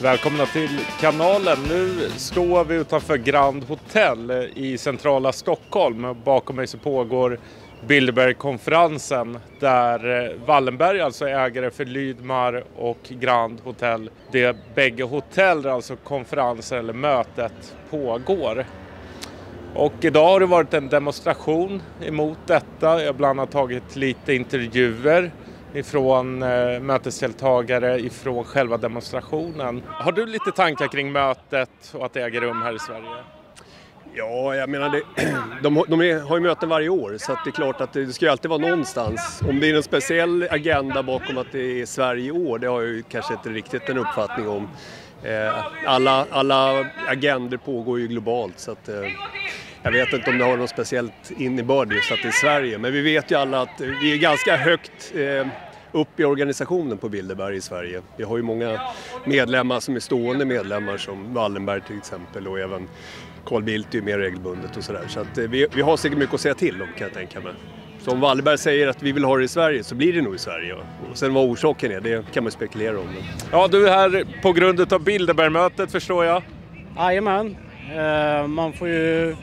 Välkomna till kanalen. Nu står vi utanför Grand Hôtel i centrala Stockholm. Bakom mig så pågår Bilderberg-konferensen där Wallenberg, alltså ägare för Lydmar och Grand Hôtel, det är bägge hotell där alltså konferensen eller mötet pågår. Och idag har det varit en demonstration emot detta. Jag bland annat tagit lite intervjuer ifrån mötesdeltagare ifrån själva demonstrationen. Har du lite tankar kring mötet och att det äger rum här i Sverige? Ja, jag menar, de har ju möten varje år, så att det är klart att det ska ju alltid vara någonstans. Om det är en speciell agenda bakom att det är Sverige i år, det har jag ju kanske inte riktigt en uppfattning om. Alla agender pågår ju globalt, så att jag vet inte om det har något speciellt innebörd just att det är Sverige. Men vi vet ju alla att vi är ganska högt upp i organisationen på Bilderberg i Sverige. Vi har ju många medlemmar som är stående medlemmar, som Wallenberg till exempel, och även Carl Bildt är ju mer regelbundet och sådär. Så att vi har säkert mycket att säga till om, kan jag tänka mig. Så om Wallenberg säger att vi vill ha det i Sverige, så blir det nog i Sverige. Och sen vad orsaken är, det kan man spekulera om. Ja, du är här på grund av Bilderberg-mötet, förstår jag. Jajamän. Man får ju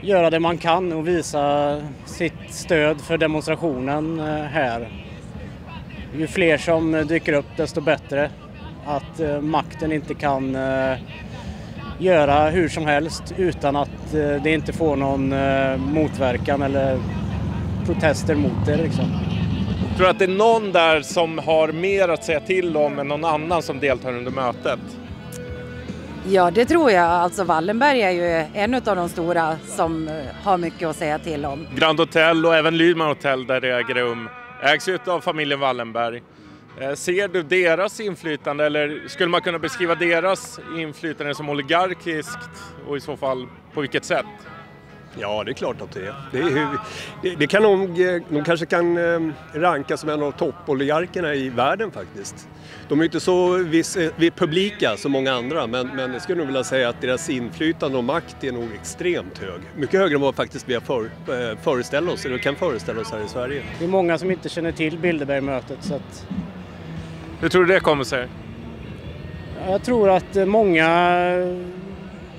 göra det man kan och visa sitt stöd för demonstrationen här. Ju fler som dyker upp, desto bättre. Att makten inte kan göra hur som helst utan att det inte får någon motverkan eller protester mot det. Liksom. Jag tror att det är någon där som har mer att säga till om än någon annan som deltar under mötet. Ja, det tror jag. Alltså Wallenberg är ju en av de stora som har mycket att säga till om. Grand Hôtel och även Lydmar Hotell där det äger rum ägs ut av familjen Wallenberg. Ser du deras inflytande, eller skulle man kunna beskriva deras inflytande som oligarkiskt, och i så fall på vilket sätt? Ja, det är klart att det är. Det kan de kanske kan ranka som en av toppoligarkerna i världen faktiskt. De är inte så publika som många andra, men jag skulle nog vilja säga att deras inflytande och makt är nog extremt hög. Mycket högre än vad faktiskt vi har föreställa oss, eller kan föreställa oss här i Sverige. Det är många som inte känner till Bilderberg-mötet, så att... Hur tror du det kommer sig? Jag tror att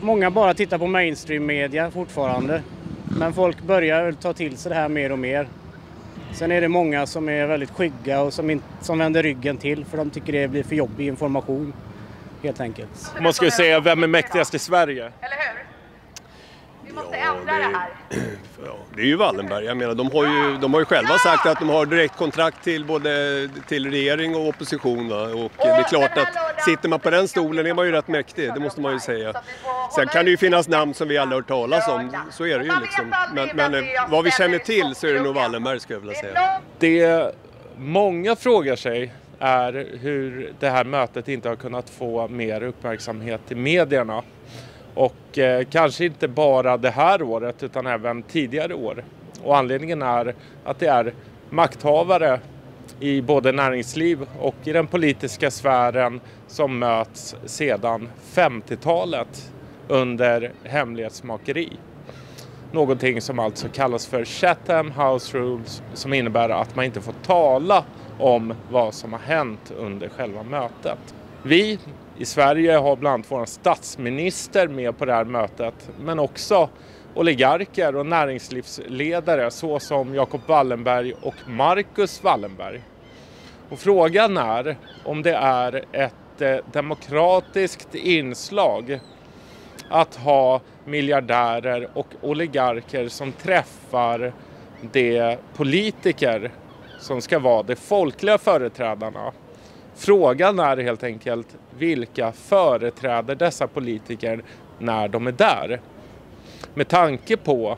många bara tittar på mainstream-media fortfarande. Men folk börjar ta till sig det här mer och mer. Sen är det många som är väldigt skygga och som vänder ryggen till, för de tycker det blir för jobbig information, helt enkelt. Man ska ju säga, vem är mäktigast i Sverige? Eller hur? Vi måste ändra det här. Det är ju Wallenberg. Jag menar, de har ju själva sagt att de har direktkontrakt till både till regering och opposition. Och det är klart att sitter man på den stolen är man ju rätt mäktig, det måste man ju säga. Sen kan det ju finnas namn som vi alla har hört talas om, så är det ju liksom. Men vad vi känner till så är det nog Wallenberg, skulle jag vilja säga. Det många frågar sig är hur det här mötet inte har kunnat få mer uppmärksamhet i medierna. Och kanske inte bara det här året utan även tidigare år. Och anledningen är att det är makthavare i både näringsliv och i den politiska sfären som möts sedan 50-talet under hemlighetsmakeri. Någonting som alltså kallas för Chatham House Rules, som innebär att man inte får tala om vad som har hänt under själva mötet. Vi i Sverige har bland annat vår statsminister med på det här mötet, men också oligarker och näringslivsledare såsom Jacob Wallenberg och Marcus Wallenberg. Och frågan är om det är ett demokratiskt inslag att ha miljardärer och oligarker som träffar de politiker som ska vara de folkliga företrädarna. Frågan är helt enkelt vilka företräder dessa politiker när de är där. Med tanke på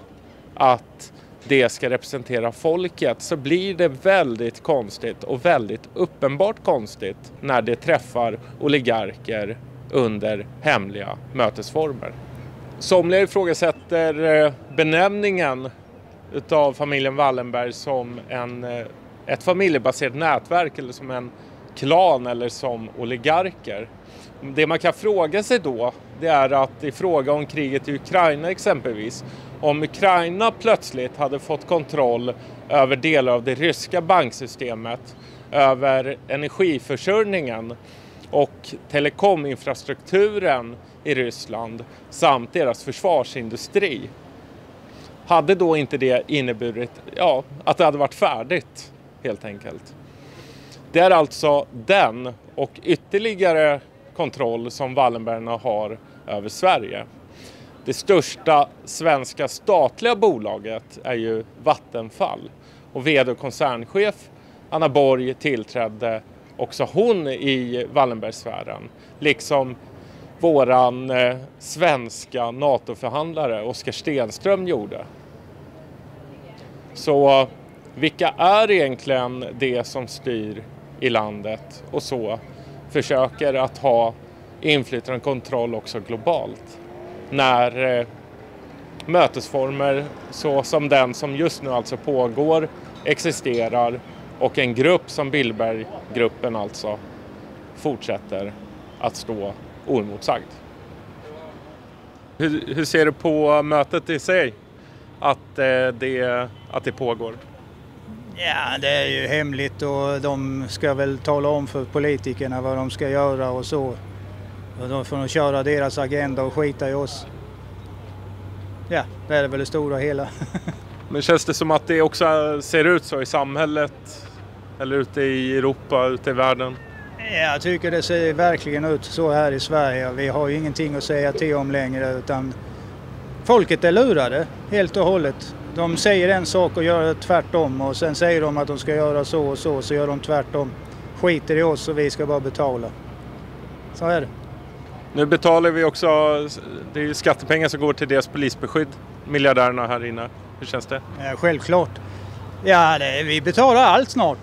att det ska representera folket så blir det väldigt konstigt och väldigt uppenbart konstigt när det träffar oligarker under hemliga mötesformer. Somliga ifrågasätter benämningen utav familjen Wallenberg som ett familjebaserat nätverk eller som en klan eller som oligarker. Det man kan fråga sig då, det är att i fråga om kriget i Ukraina exempelvis, om Ukraina plötsligt hade fått kontroll över delar av det ryska banksystemet, över energiförsörjningen och telekominfrastrukturen i Ryssland samt deras försvarsindustri. Hade då inte det inneburit att det hade varit färdigt helt enkelt. Det är alltså den och ytterligare kontroll som Wallenbergarna har över Sverige. Det största svenska statliga bolaget är ju Vattenfall. Och vd och koncernchef Anna Borg tillträdde också hon i Wallenbergsfären. Liksom våran svenska NATO-förhandlare Oskar Stenström gjorde. Så vilka är egentligen det som styr i landet och så försöker att ha inflytande och kontroll också globalt? När mötesformer så som den som just nu alltså pågår existerar och en grupp som Bilderberg-gruppen alltså fortsätter att stå oemotsagd. Hur ser du på mötet i sig? Att det pågår? Ja, det är ju hemligt och de ska väl tala om för politikerna vad de ska göra och så. Och då får de köra deras agenda och skita i oss. Ja, det är väl det stora hela. Men känns det som att det också ser ut så i samhället? Eller ute i Europa, ute i världen? Ja, jag tycker det ser verkligen ut så här i Sverige. Vi har ju ingenting att säga till om längre utan folket är lurade helt och hållet. De säger en sak och gör tvärtom och sen säger de att de ska göra så och så gör de tvärtom. Skiter i oss och vi ska bara betala. Så är det. Nu betalar vi också, det är ju skattepengar som går till deras polisbeskydd, miljardärerna här inne. Hur känns det? Ja, självklart. Ja, vi betalar allt snart.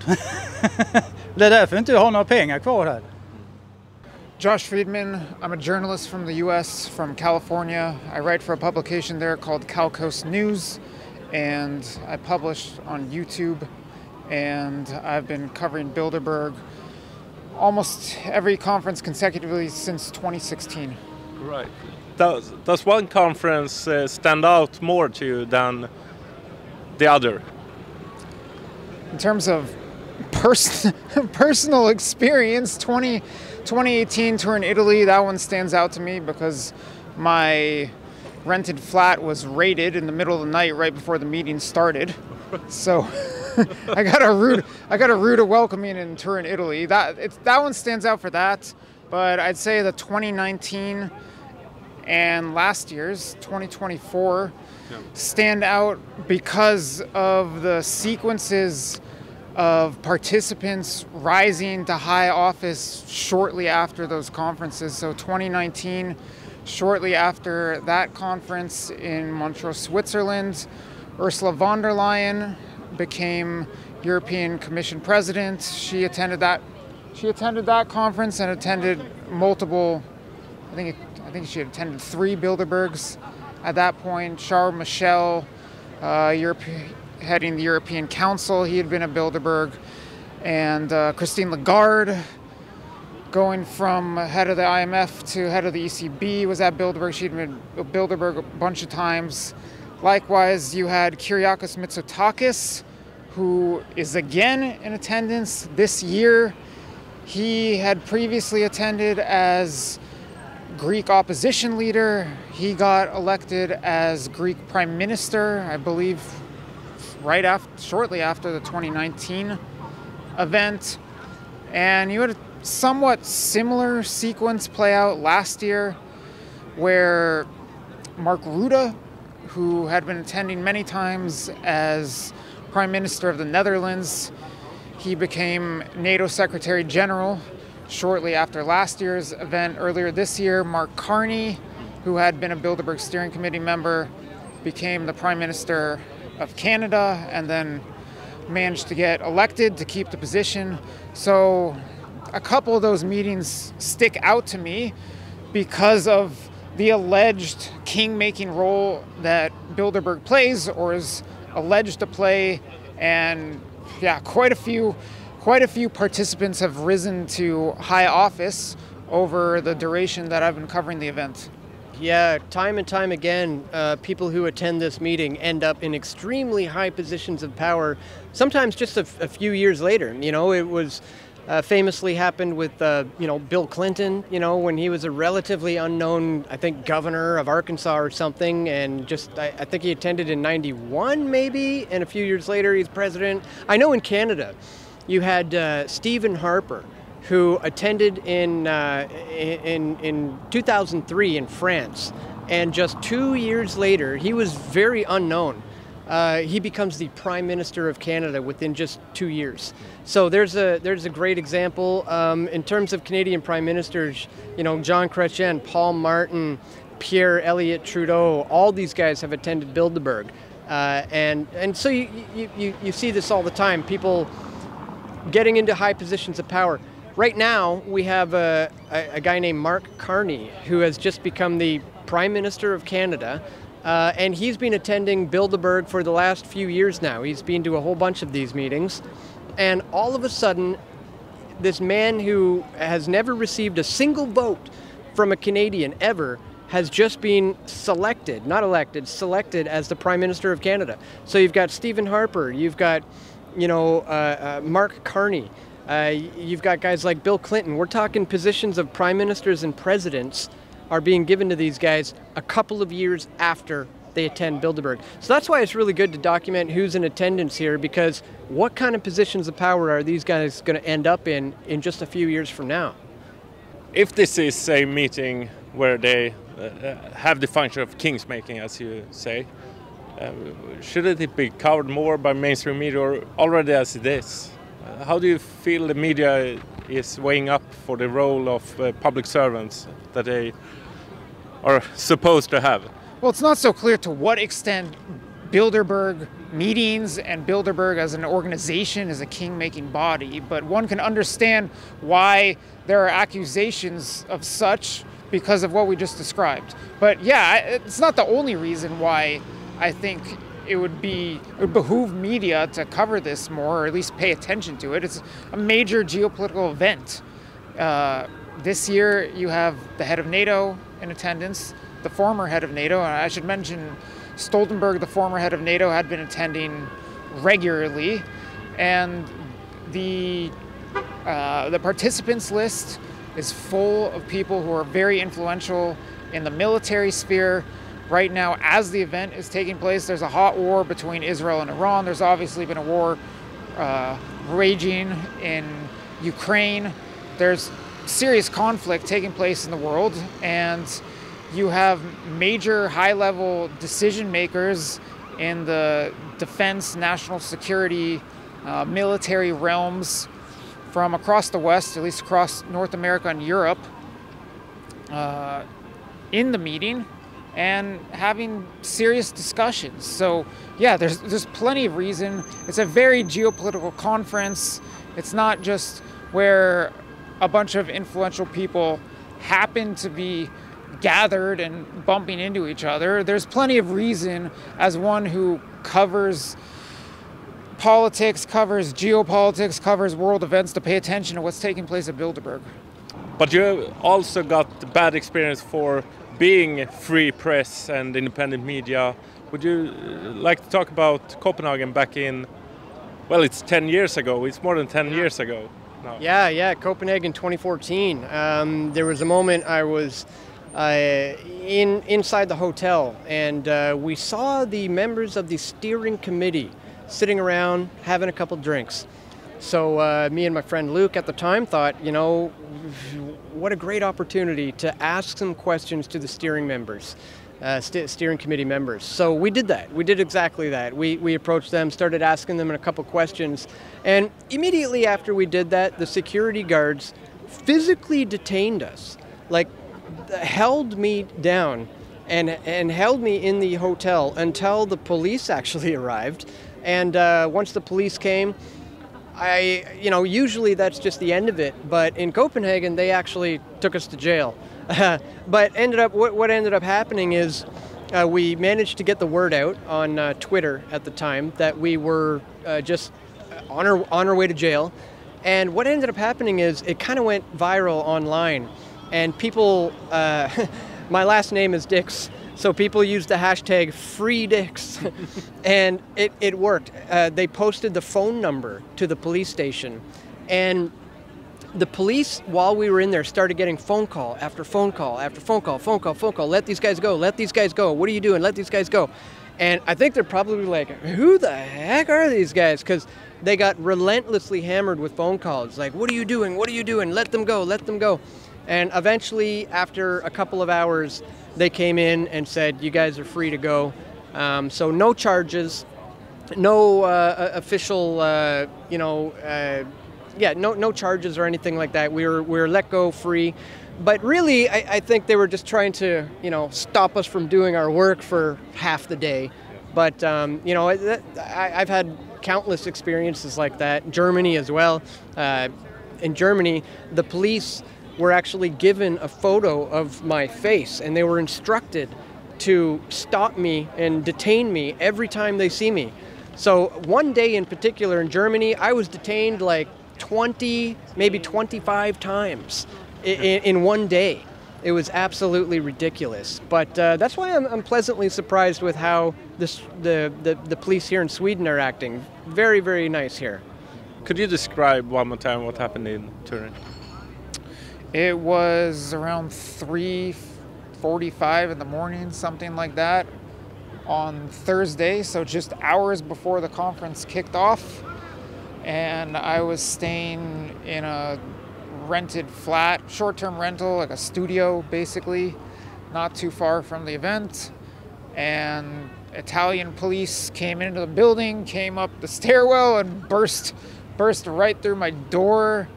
Det är därför inte har några pengar kvar här. Josh Friedman, I'm a journalist from the US, from California. I write for a publication there called Cal Coast News, and I published on YouTube, and I've been covering Bilderberg almost every conference consecutively since 2016. Right. Does one conference stand out more to you than the other? In terms of personal experience, 2018 tour in Italy, that one stands out to me because my rented flat was raided in the middle of the night right before the meeting started. So I got a rude welcoming in tour in Italy. That one stands out for that. But I'd say the 2019 and last year's 2024 stand out because of the sequences of participants rising to high office shortly after those conferences. So 2019, shortly after that conference in Montreux, Switzerland, Ursula von der Leyen became European Commission President. She attended that conference and attended multiple, I think she attended 3 Bilderbergs at that point. Charles Michel, heading the European Council, he had been a Bilderberg, and Christine Lagarde, going from head of the IMF to head of the ECB, was at Bilderberg. She'd been at Bilderberg a bunch of times. Likewise, you had Kyriakos Mitsotakis, who is again in attendance this year. He had previously attended as Greek opposition leader. He got elected as Greek Prime Minister, I believe, shortly after the 2019 event. And you had a somewhat similar sequence play out last year where Mark Rutte, who had been attending many times as Prime Minister of the Netherlands, he became NATO Secretary General shortly after last year's event. Earlier this year, Mark Carney, who had been a Bilderberg Steering Committee member, became the Prime Minister of Canada and then managed to get elected to keep the position. So a couple of those meetings stick out to me because of the alleged king-making role that Bilderberg plays or is alleged to play. And yeah, quite a few participants have risen to high office over the duration that I've been covering the event. Yeah, time and time again, people who attend this meeting end up in extremely high positions of power, sometimes just a few years later. You know, it was Famously happened with, Bill Clinton, when he was a relatively unknown, I think, governor of Arkansas or something, and I think he attended in 91 maybe, and a few years later he's president. I know in Canada you had Stephen Harper, who attended in 2003 in France, and just 2 years later, he was very unknown. He becomes the Prime Minister of Canada within just 2 years. So there's a great example. In terms of Canadian Prime Ministers, John Chrétien, Paul Martin, Pierre Elliott Trudeau, all these guys have attended Bilderberg. And so you see this all the time, people getting into high positions of power. Right now, we have a guy named Mark Carney, who has just become the Prime Minister of Canada, and he's been attending Bilderberg for the last few years now. He's been to a whole bunch of these meetings, and all of a sudden, this man who has never received a single vote from a Canadian ever has just been selected, not elected, selected as the Prime Minister of Canada. So you've got Stephen Harper, you've got, Mark Carney, you've got guys like Bill Clinton. We're talking positions of prime ministers and presidents are being given to these guys a couple of years after they attend Bilderberg. So that's why it's really good to document who's in attendance here, because what kind of positions of power are these guys going to end up in just a few years from now? If this is a meeting where they have the function of kings making, as you say, shouldn't it be covered more by mainstream media, or already as it is? How do you feel the media is weighing up for the role of public servants that they are supposed to have? Well, it's not so clear to what extent Bilderberg meetings and Bilderberg as an organization is a king-making body, but one can understand why there are accusations of such because of what we just described. But yeah, it's not the only reason why I think it would behoove media to cover this more, or at least pay attention to it. It's a major geopolitical event. This year you have the head of NATO in attendance, the former head of NATO, and I should mention Stoltenberg, the former head of NATO, had been attending regularly, and the participants list is full of people who are very influential in the military sphere. Right now, as the event is taking place, there's a hot war between Israel and Iran. There's obviously been a war raging in Ukraine. There's serious conflict taking place in the world, and you have major high-level decision makers in the defense, national security, military realms from across the West, at least across North America and Europe, in the meeting and having serious discussions. So yeah, there's plenty of reason. It's a very geopolitical conference. It's not just where a bunch of influential people happen to be gathered and bumping into each other. There's plenty of reason, as one who covers politics, covers geopolitics, covers world events, to pay attention to what's taking place at Bilderberg. But you also got the bad experience for being free press and independent media. Would you like to talk about Copenhagen back in, well, it's 10 years ago. It's more than 10 years ago now. Yeah, Copenhagen 2014. There was a moment I was inside the hotel, and we saw the members of the steering committee sitting around having a couple drinks. So me and my friend Luke at the time thought, what a great opportunity to ask some questions to the steering members, steering committee members. So we did that. We did exactly that. We approached them, started asking them a couple questions, and immediately after we did that, the security guards physically detained us, like held me down and held me in the hotel until the police actually arrived. And once the police came, usually that's just the end of it, but in Copenhagen they actually took us to jail. But what ended up happening is we managed to get the word out on Twitter at the time that we were just on our way to jail. And what ended up happening is it kind of went viral online, and people, my last name is Dix, so people used the hashtag #FreeDix, and it worked. They posted the phone number to the police station, and the police, while we were in there, started getting phone call after phone call after phone call, phone call, phone call. Let these guys go. Let these guys go. What are you doing? Let these guys go. And I think they're probably like, who the heck are these guys? Because they got relentlessly hammered with phone calls. Like, what are you doing? What are you doing? Let them go. Let them go. And eventually, after a couple of hours, they came in and said, you guys are free to go. So no charges, no official, no charges or anything like that. We were let go free. But really, I think they were just trying to, stop us from doing our work for half the day. But, I've had countless experiences like that. Germany as well. In Germany, the police were actually given a photo of my face, and they were instructed to stop me and detain me every time they see me. So one day in particular in Germany, I was detained like 20, maybe 25 times in one day. It was absolutely ridiculous. But that's why I'm pleasantly surprised with how the police here in Sweden are acting. Very, very nice here. Could you describe one more time what happened in Turin? It was around 3:45 in the morning, something like that, on Thursday, so just hours before the conference kicked off. And I was staying in a rented flat, short-term rental, like a studio basically, not too far from the event. And Italian police came into the building, came up the stairwell and burst right through my door.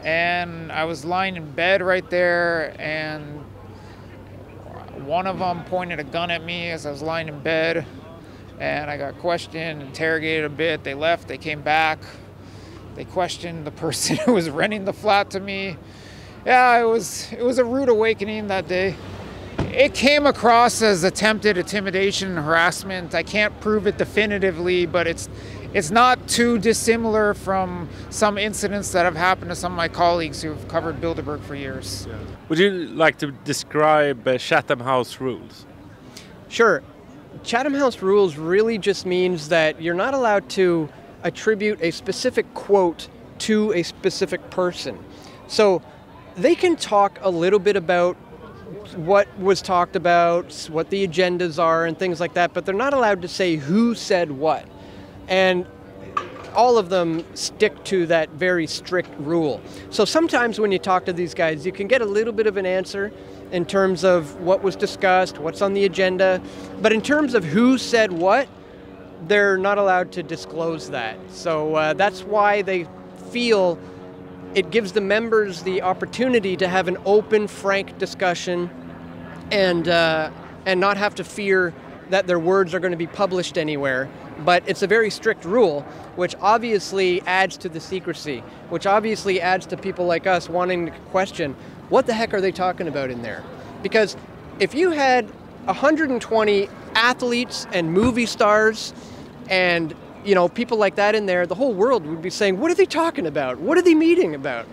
And I was lying in bed right there, and one of them pointed a gun at me as I was lying in bed, and I got questioned, interrogated a bit. They left, they came back. They questioned the person who was renting the flat to me. Yeah, it was a rude awakening that day. It came across as attempted intimidation and harassment. I can't prove it definitively, but it's not too dissimilar from some incidents that have happened to some of my colleagues who've covered Bilderberg for years. Yeah. Would you like to describe Chatham House rules? Sure. Chatham House rules really just means that you're not allowed to attribute a specific quote to a specific person. So they can talk a little bit about what was talked about, what the agendas are and things like that, but they're not allowed to say who said what. And all of them stick to that very strict rule. So sometimes when you talk to these guys, you can get a little bit of an answer in terms of what was discussed, what's on the agenda. But in terms of who said what, they're not allowed to disclose that. So that's why they feel it gives the members the opportunity to have an open, frank discussion and not have to fear that their words are going to be published anywhere. But it's a very strict rule, which obviously adds to the secrecy, which obviously adds to people like us wanting to question, what the heck are they talking about in there? Because if you had 120 athletes and movie stars and people like that in there, the whole world would be saying, what are they talking about? What are they meeting about?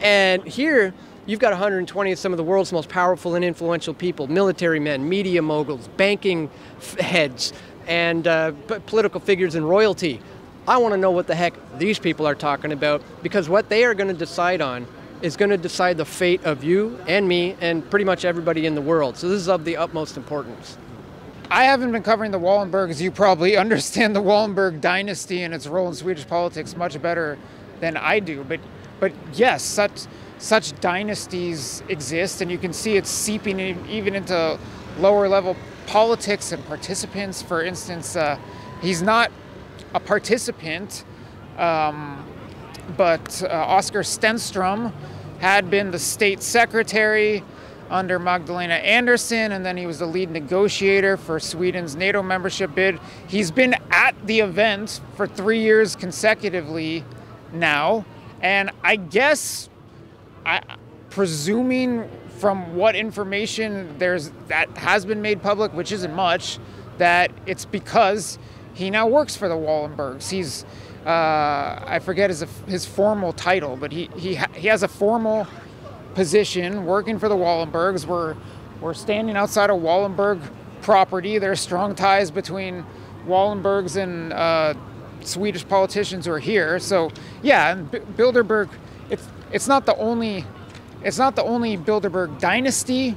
And here, you've got 120 of some of the world's most powerful and influential people, military men, media moguls, banking heads, and political figures and royalty. I want to know what the heck these people are talking about, because what they are going to decide on is going to decide the fate of you and me and pretty much everybody in the world. So this is of the utmost importance. I haven't been covering the Wallenbergs. You probably understand the Wallenberg dynasty and its role in Swedish politics much better than I do. But yes, such dynasties exist, and you can see it seeping even into lower level politics and participants. For instance, he's not a participant, but Oscar Stenström had been the state secretary under Magdalena Andersson, and then he was the lead negotiator for Sweden's NATO membership bid. He's been at the event for 3 years consecutively now, and I guess, presuming from what information that has been made public, which isn't much, that it's because he now works for the Wallenbergs. He's, I forget his formal title, but he has a formal position working for the Wallenbergs. We're standing outside of Wallenberg property. There are strong ties between Wallenbergs and Swedish politicians who are here. So yeah, and Bilderberg, it's not the only Bilderberg dynasty,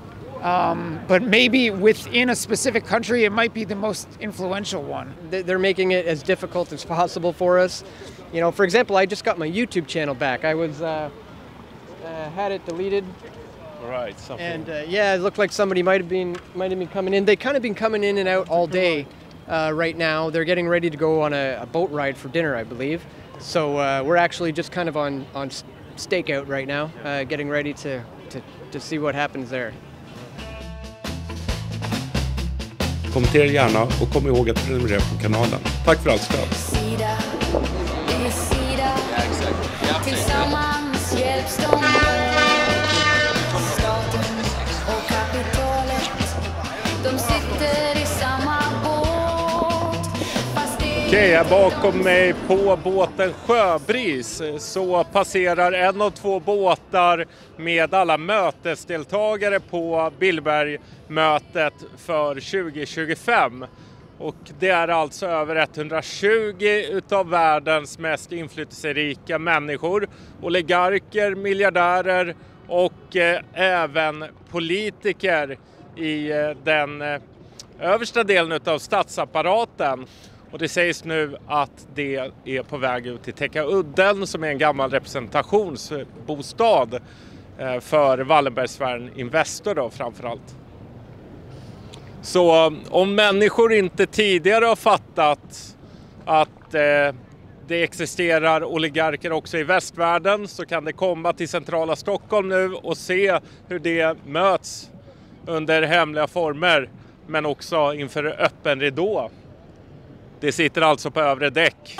but maybe within a specific country, it might be the most influential one. They're making it as difficult as possible for us. You know, for example, I just got my YouTube channel back. I was had it deleted. Right. And yeah, it looked like somebody might have been coming in. They kind of been coming in and out all day right now. They're getting ready to go on a boat ride for dinner, I believe. So we're actually just kind of on stakeout right now, getting ready to see what happens there. Kommentera gärna och kom ihåg att prenumerera på kanalen. Tack för allt stöd. Tillsammans hjälps de staten och kapitalet. De sitter i samma båt. Okej, bakom mig på båten Sjöbris så passerar en av två båtar med alla mötesdeltagare på Bilderberg-mötet för 2025. Och det är alltså över 120 utav världens mest inflytelserika människor, oligarker, miljardärer och även politiker i den översta delen utav statsapparaten. Och det sägs nu att det är på väg ut till Täcka udden som är en gammal representationsbostad för Wallenberg-sfären Investor då framförallt. Så om människor inte tidigare har fattat att det existerar oligarker också i västvärlden så kan det komma till centrala Stockholm nu och se hur det möts under hemliga former men också inför öppen ridå. Det sitter alltså på övre däck.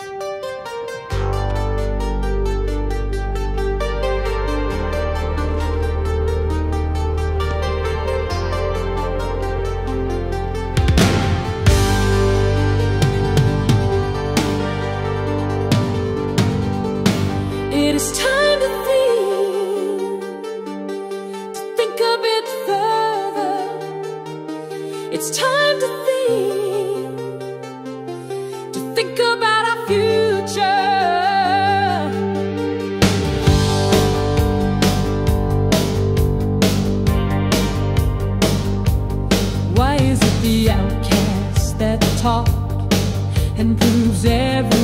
It is time to think a bit further. It's time to think about our future. Why is it the outcast that talk and proves every